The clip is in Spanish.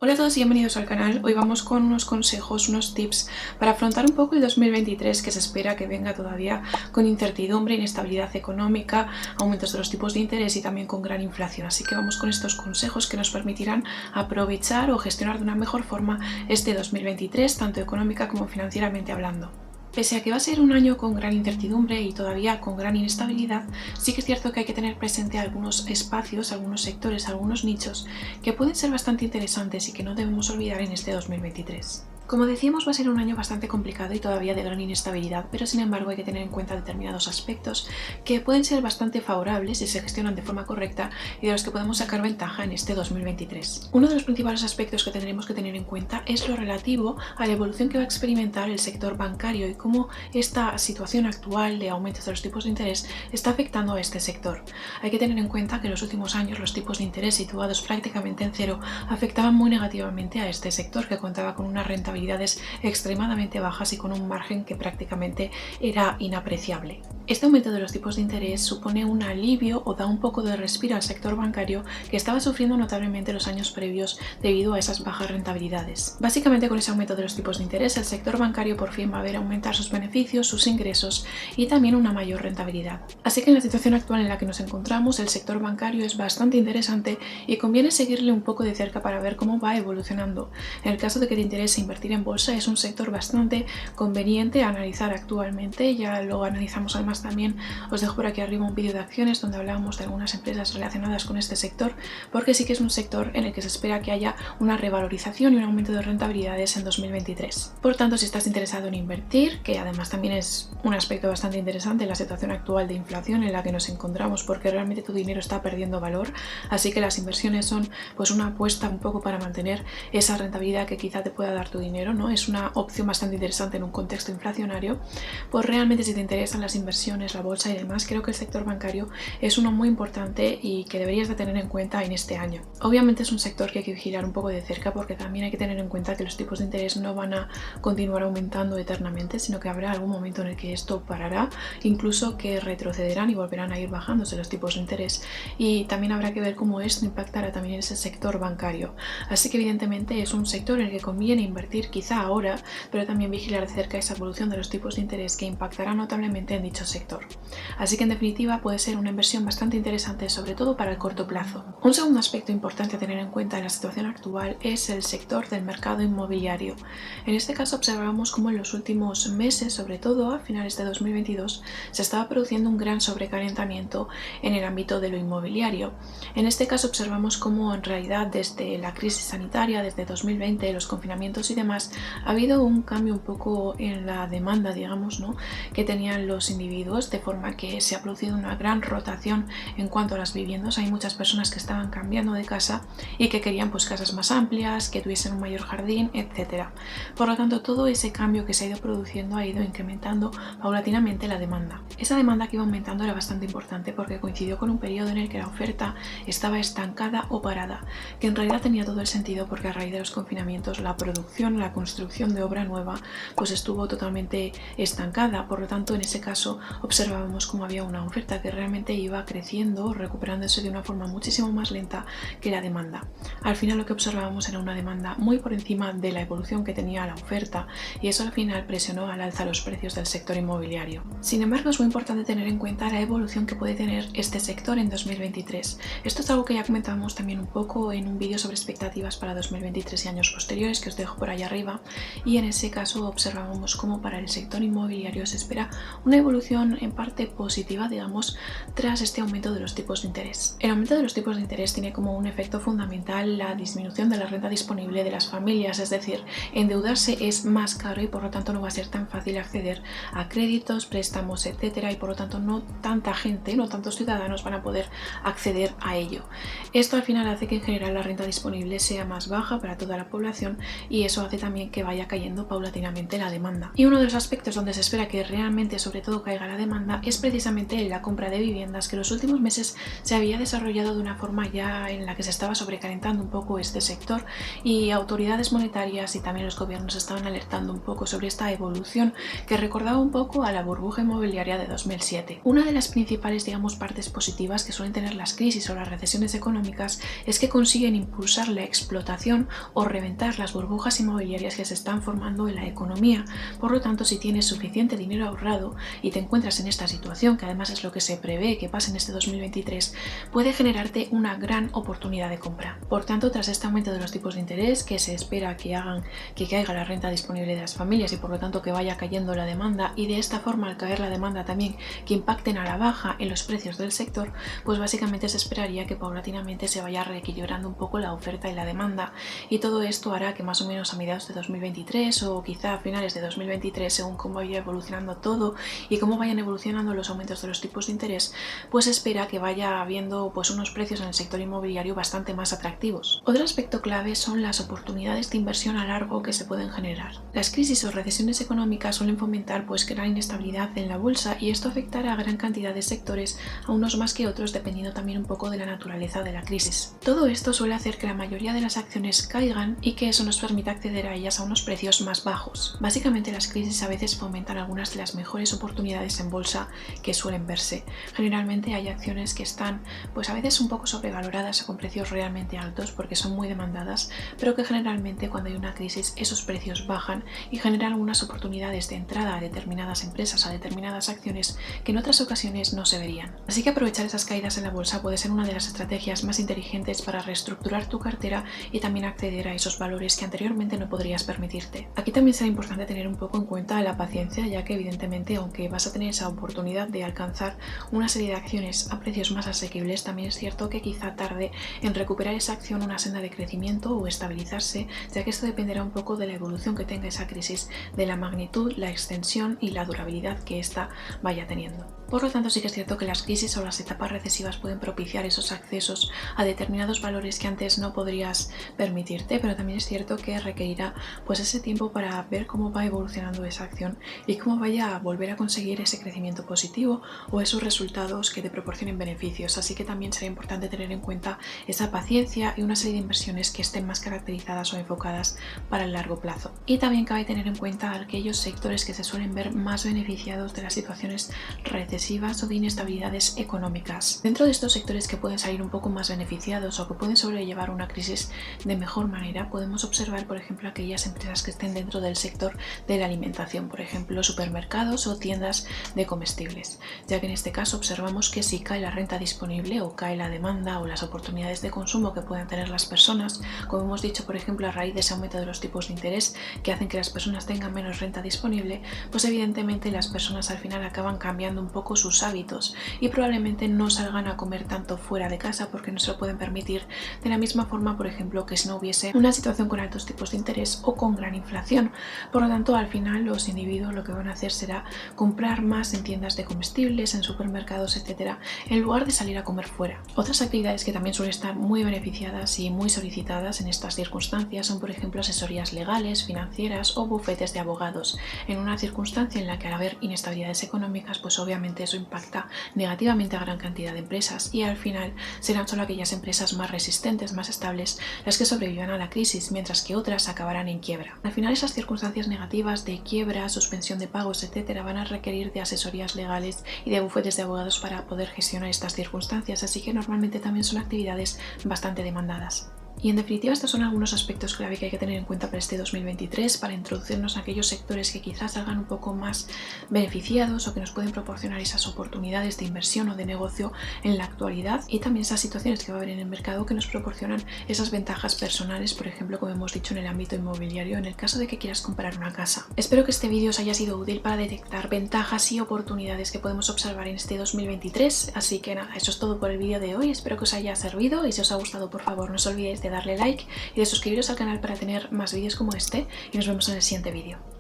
Hola a todos y bienvenidos al canal. Hoy vamos con unos consejos, unos tips para afrontar un poco el 2023 que se espera que venga todavía con incertidumbre, inestabilidad económica, aumentos de los tipos de interés y también con gran inflación. Así que vamos con estos consejos que nos permitirán aprovechar o gestionar de una mejor forma este 2023, tanto económica como financieramente hablando. Pese a que va a ser un año con gran incertidumbre y todavía con gran inestabilidad, sí que es cierto que hay que tener presente algunos espacios, algunos sectores, algunos nichos que pueden ser bastante interesantes y que no debemos olvidar en este 2023. Como decíamos, va a ser un año bastante complicado y todavía de gran inestabilidad, pero sin embargo hay que tener en cuenta determinados aspectos que pueden ser bastante favorables si se gestionan de forma correcta y de los que podemos sacar ventaja en este 2023. Uno de los principales aspectos que tendremos que tener en cuenta es lo relativo a la evolución que va a experimentar el sector bancario y cómo esta situación actual de aumentos de los tipos de interés está afectando a este sector. Hay que tener en cuenta que en los últimos años los tipos de interés situados prácticamente en cero afectaban muy negativamente a este sector, que contaba con una rentabilidad extremadamente bajas y con un margen que prácticamente era inapreciable. Este aumento de los tipos de interés supone un alivio o da un poco de respiro al sector bancario, que estaba sufriendo notablemente los años previos debido a esas bajas rentabilidades. Básicamente, con ese aumento de los tipos de interés, el sector bancario por fin va a ver aumentar sus beneficios, sus ingresos y también una mayor rentabilidad. Así que en la situación actual en la que nos encontramos, el sector bancario es bastante interesante y conviene seguirle un poco de cerca para ver cómo va evolucionando. En el caso de que te interese invertir en bolsa, es un sector bastante conveniente a analizar actualmente. Ya lo analizamos. Además, también os dejo por aquí arriba un vídeo de acciones donde hablábamos de algunas empresas relacionadas con este sector, porque sí que es un sector en el que se espera que haya una revalorización y un aumento de rentabilidades en 2023. Por tanto, si estás interesado en invertir, que además también es un aspecto bastante interesante en la situación actual de inflación en la que nos encontramos, porque realmente tu dinero está perdiendo valor, así que las inversiones son pues una apuesta un poco para mantener esa rentabilidad que quizá te pueda dar tu dinero, ¿no? Es una opción bastante interesante en un contexto inflacionario. Pues realmente, si te interesan las inversiones, la bolsa y demás, creo que el sector bancario es uno muy importante y que deberías de tener en cuenta en este año. Obviamente es un sector que hay que vigilar un poco de cerca, porque también hay que tener en cuenta que los tipos de interés no van a continuar aumentando eternamente, sino que habrá algún momento en el que esto parará, incluso que retrocederán y volverán a ir bajándose los tipos de interés, y también habrá que ver cómo esto impactará también en ese sector bancario. Así que evidentemente es un sector en el que conviene invertir quizá ahora, pero también vigilar de cerca esa evolución de los tipos de interés, que impactará notablemente en dicho sector. Así que en definitiva puede ser una inversión bastante interesante, sobre todo para el corto plazo. Un segundo aspecto importante a tener en cuenta en la situación actual es el sector del mercado inmobiliario. En este caso observamos cómo en los últimos meses, sobre todo a finales de 2022, se estaba produciendo un gran sobrecalentamiento en el ámbito de lo inmobiliario. En este caso observamos cómo en realidad desde la crisis sanitaria, desde 2020, los confinamientos y demás, ha habido un cambio un poco en la demanda, digamos, ¿no?, que tenían los individuos, de forma que se ha producido una gran rotación en cuanto a las viviendas. Hay muchas personas que estaban cambiando de casa y que querían pues casas más amplias, que tuviesen un mayor jardín, etc. Por lo tanto, todo ese cambio que se ha ido produciendo ha ido incrementando paulatinamente la demanda. Esa demanda que iba aumentando era bastante importante porque coincidió con un periodo en el que la oferta estaba estancada o parada, que en realidad tenía todo el sentido, porque a raíz de los confinamientos la producción, la construcción de obra nueva pues estuvo totalmente estancada. Por lo tanto, en ese caso observábamos cómo había una oferta que realmente iba creciendo, recuperándose de una forma muchísimo más lenta que la demanda. Al final lo que observábamos era una demanda muy por encima de la evolución que tenía la oferta, y eso al final presionó al alza los precios del sector inmobiliario. Sin embargo, es muy importante tener en cuenta la evolución que puede tener este sector en 2023. Esto es algo que ya comentamos también un poco en un vídeo sobre expectativas para 2023 y años posteriores, que os dejo por ahí arriba, y en ese caso observábamos cómo para el sector inmobiliario se espera una evolución en parte positiva, digamos, tras este aumento de los tipos de interés. El aumento de los tipos de interés tiene como un efecto fundamental la disminución de la renta disponible de las familias, es decir, endeudarse es más caro y por lo tanto no va a ser tan fácil acceder a créditos, préstamos, etcétera, y por lo tanto no tanta gente, no tantos ciudadanos van a poder acceder a ello. Esto al final hace que en general la renta disponible sea más baja para toda la población, y eso hace también que vaya cayendo paulatinamente la demanda. Y uno de los aspectos donde se espera que realmente sobre todo caiga la la demanda es precisamente en la compra de viviendas, que en los últimos meses se había desarrollado de una forma ya en la que se estaba sobrecalentando un poco este sector, y autoridades monetarias y también los gobiernos estaban alertando un poco sobre esta evolución que recordaba un poco a la burbuja inmobiliaria de 2007. Una de las principales, digamos, partes positivas que suelen tener las crisis o las recesiones económicas es que consiguen impulsar la explotación o reventar las burbujas inmobiliarias que se están formando en la economía. Por lo tanto, si tienes suficiente dinero ahorrado y te encuentras en esta situación, que además es lo que se prevé que pase en este 2023, puede generarte una gran oportunidad de compra. Por tanto, tras este aumento de los tipos de interés que se espera que hagan que caiga la renta disponible de las familias y por lo tanto que vaya cayendo la demanda, y de esta forma al caer la demanda también que impacten a la baja en los precios del sector, pues básicamente se esperaría que paulatinamente se vaya reequilibrando un poco la oferta y la demanda, y todo esto hará que más o menos a mediados de 2023 o quizá a finales de 2023, según cómo vaya evolucionando todo y cómo vayan evolucionando los aumentos de los tipos de interés, pues se espera que vaya habiendo pues unos precios en el sector inmobiliario bastante más atractivos. Otro aspecto clave son las oportunidades de inversión a largo que se pueden generar. Las crisis o recesiones económicas suelen fomentar pues gran inestabilidad en la bolsa, y esto afectará a gran cantidad de sectores, a unos más que otros dependiendo también un poco de la naturaleza de la crisis. Todo esto suele hacer que la mayoría de las acciones caigan y que eso nos permita acceder a ellas a unos precios más bajos. Básicamente las crisis a veces fomentan algunas de las mejores oportunidades en bolsa que suelen verse. Generalmente hay acciones que están pues a veces un poco sobrevaloradas o con precios realmente altos porque son muy demandadas, pero que generalmente cuando hay una crisis esos precios bajan y generan algunas oportunidades de entrada a determinadas empresas, a determinadas acciones que en otras ocasiones no se verían. Así que aprovechar esas caídas en la bolsa puede ser una de las estrategias más inteligentes para reestructurar tu cartera y también acceder a esos valores que anteriormente no podrías permitirte. Aquí también será importante tener un poco en cuenta la paciencia, ya que evidentemente aunque vas a tener esa oportunidad de alcanzar una serie de acciones a precios más asequibles, también es cierto que quizá tarde en recuperar esa acción una senda de crecimiento o estabilizarse, ya que esto dependerá un poco de la evolución que tenga esa crisis, de la magnitud, la extensión y la durabilidad que ésta vaya teniendo. Por lo tanto, sí que es cierto que las crisis o las etapas recesivas pueden propiciar esos accesos a determinados valores que antes no podrías permitirte, pero también es cierto que requerirá pues ese tiempo para ver cómo va evolucionando esa acción y cómo vaya a volver a conseguir ese crecimiento positivo o esos resultados que te proporcionen beneficios. Así que también será importante tener en cuenta esa paciencia y una serie de inversiones que estén más caracterizadas o enfocadas para el largo plazo. Y también cabe tener en cuenta aquellos sectores que se suelen ver más beneficiados de las situaciones recesivas o de inestabilidades económicas. Dentro de estos sectores que pueden salir un poco más beneficiados o que pueden sobrellevar una crisis de mejor manera, podemos observar, por ejemplo, aquellas empresas que estén dentro del sector de la alimentación, por ejemplo, supermercados o tiendas de comestibles, ya que en este caso observamos que si cae la renta disponible o cae la demanda o las oportunidades de consumo que puedan tener las personas, como hemos dicho, por ejemplo, a raíz de ese aumento de los tipos de interés que hacen que las personas tengan menos renta disponible, pues evidentemente las personas al final acaban cambiando un poco sus hábitos y probablemente no salgan a comer tanto fuera de casa porque no se lo pueden permitir de la misma forma, por ejemplo, que si no hubiese una situación con altos tipos de interés o con gran inflación. Por lo tanto, al final los individuos lo que van a hacer será comprar más en tiendas de comestibles, en supermercados, etcétera, en lugar de salir a comer fuera. Otras actividades que también suelen estar muy beneficiadas y muy solicitadas en estas circunstancias son, por ejemplo, asesorías legales, financieras o bufetes de abogados, en una circunstancia en la que al haber inestabilidades económicas, pues obviamente eso impacta negativamente a gran cantidad de empresas y al final serán solo aquellas empresas más resistentes, más estables, las que sobrevivan a la crisis, mientras que otras acabarán en quiebra. Al final esas circunstancias negativas de quiebra, suspensión de pagos, etcétera, van a requerir de asesorías legales y de bufetes de abogados para poder gestionar estas circunstancias, así que normalmente también son actividades bastante demandadas. Y en definitiva estos son algunos aspectos clave que hay que tener en cuenta para este 2023 para introducirnos en aquellos sectores que quizás salgan un poco más beneficiados o que nos pueden proporcionar esas oportunidades de inversión o de negocio en la actualidad, y también esas situaciones que va a haber en el mercado que nos proporcionan esas ventajas personales, por ejemplo, como hemos dicho, en el ámbito inmobiliario en el caso de que quieras comprar una casa. Espero que este vídeo os haya sido útil para detectar ventajas y oportunidades que podemos observar en este 2023, así que nada, eso es todo por el vídeo de hoy. Espero que os haya servido y si os ha gustado, por favor no os olvidéis de darle like y de suscribiros al canal para tener más vídeos como este, y nos vemos en el siguiente vídeo.